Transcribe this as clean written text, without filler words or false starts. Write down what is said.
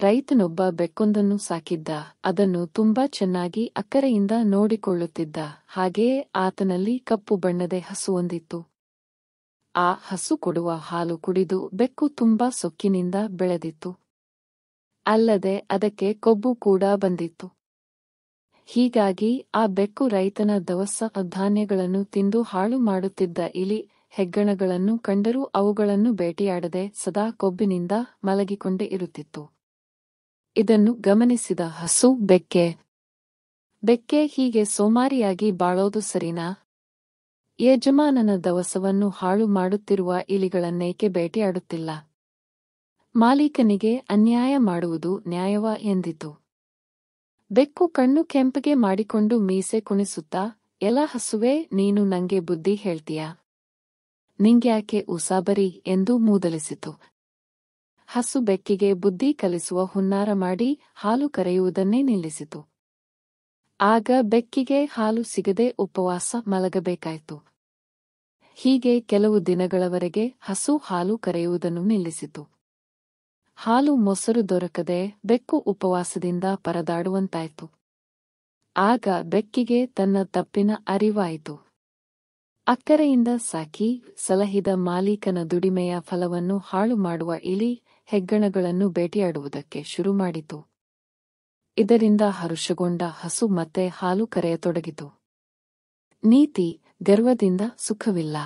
ರೈತನೊಬ್ಬ ಬೆಕ್ಕೊಂದನ್ನು ಸಾಕಿದ್ದ. ಅದನ್ನು ತುಂಬಾ ಚೆನ್ನಾಗಿ ಅಕ್ಕರೆಯಿಂದ ನೋಡಿಕೊಳ್ಳುತ್ತಿದ್ದ. ಹಾಗೆಯೇ ಆತನಲ್ಲಿ ಕಪ್ಪು ಬಣ್ಣದ ಹಸುವೊಂದಿತ್ತು. ಆ ಹಸು ಕೊಡುವ ಹಾಲು ಕುಡಿದು ಬೆಕ್ಕು ತುಂಬಾ ಸೊಕ್ಕಿನಿಂದ ಬೆಳೆದಿತ್ತು. ಅಲ್ಲದೆ ಅದಕ್ಕೆ ಕೊಬ್ಬು ಕೂಡ ಬಂದಿತ್ತು. ಹೀಗಾಗಿ ಆ ಬೆಕ್ಕು ರೈತನ ದವಸ ಧಾನ್ಯಗಳನ್ನು ತಿಂದು ಹಾಳು ಮಾಡುತ್ತಿದ್ದ ಇಲಿ, ಹೆಗ್ಗಣಗಳನ್ನು ಕಂಡರೂ ಅವುಗಳನ್ನು ಬೇಟೆಯಾಡದೆ ಸದಾ ಕೊಬ್ಬಿನಿಂದ ಮಲಗಿಕೊಂಡೇ ಇರುತ್ತಿತ್ತು. ಇದನ್ನು ಗಮನಿಸಿದ ಹಸು, ಬೆಕ್ಕೆ ಹೀಗೆ ಸೋಮಾರಿಯಾಗಿ ಬಾಳೋದು ಸರಿನಾ? ಯಜಮಾನನ ದವಸವನ್ನು ಹಾಳು ಮಾಡುತ್ತಿರುವ ಇಲಿಗಳನ್ನೇಕೆ ಬೇಟೆಯಾಡುತ್ತಿಲ್ಲ? ಮಾಲೀಕನಿಗೆ ಅನ್ಯಾಯ ಮಾಡುವುದು ನ್ಯಾಯವಾ ಎಂದಿತು. ಬೆಕ್ಕು ಕಣ್ಣು ಕೆಂಪಗೆ ಮಾಡಿಕೊಂಡು ಮೀಸೆ ಕುಣಿಸುತ್ತಾ, ಎಲಾ ಹಸುವೇ, ನೀನು ನಂಗೆ ಬುದ್ಧಿ ಹೇಳ್ತೀಯಾ? ನಿಂಗ್ಯಾಕೆ ಉಸಾಬರಿ ಎಂದು ಮೂದಲಿಸಿತು. ಹಸು ಬೆಕ್ಕಿಗೆ ಬುದ್ಧಿ ಕಲಿಸುವ ಹುನ್ನಾರ ಮಾಡಿ ಹಾಲು ಕರೆಯುವುದನ್ನೇ ನಿಲ್ಲಿಸಿತು. ಆಗ ಬೆಕ್ಕಿಗೆ ಹಾಲು ಸಿಗದೆ ಉಪವಾಸ ಮಲಗಬೇಕಾಯಿತು. ಹೀಗೆ ಕೆಲವು ದಿನಗಳವರೆಗೆ ಹಸು ಹಾಲು ಕರೆಯುವುದನ್ನು ನಿಲ್ಲಿಸಿತು. ಹಾಲು ಮೊಸರು ದೊರಕದೆ ಬೆಕ್ಕು ಉಪವಾಸದಿಂದ ಪರದಾಡುವಂತಾಯಿತು. ಆಗ ಬೆಕ್ಕಿಗೆ ತನ್ನ ತಪ್ಪಿನ ಅರಿವಾಯಿತು. ಅಕ್ಕರೆಯಿಂದ ಸಾಕಿ ಸಲಹಿದ ಮಾಲೀಕನ ದುಡಿಮೆಯ ಫಲವನ್ನು ಹಾಳು ಮಾಡುವ ಇಲಿ, ಹೆಗ್ಗಣಗಳನ್ನು ಬೇಟೆಯಾಡುವುದಕ್ಕೆ ಶುರುಮಾಡಿತು. ಇದರಿಂದ ಹರುಷಗೊಂಡ ಹಸು ಮತ್ತೆ ಹಾಲು ಕರೆಯತೊಡಗಿತು. ನೀತಿ: ಗರ್ವದಿಂದ ಸುಖವಿಲ್ಲ.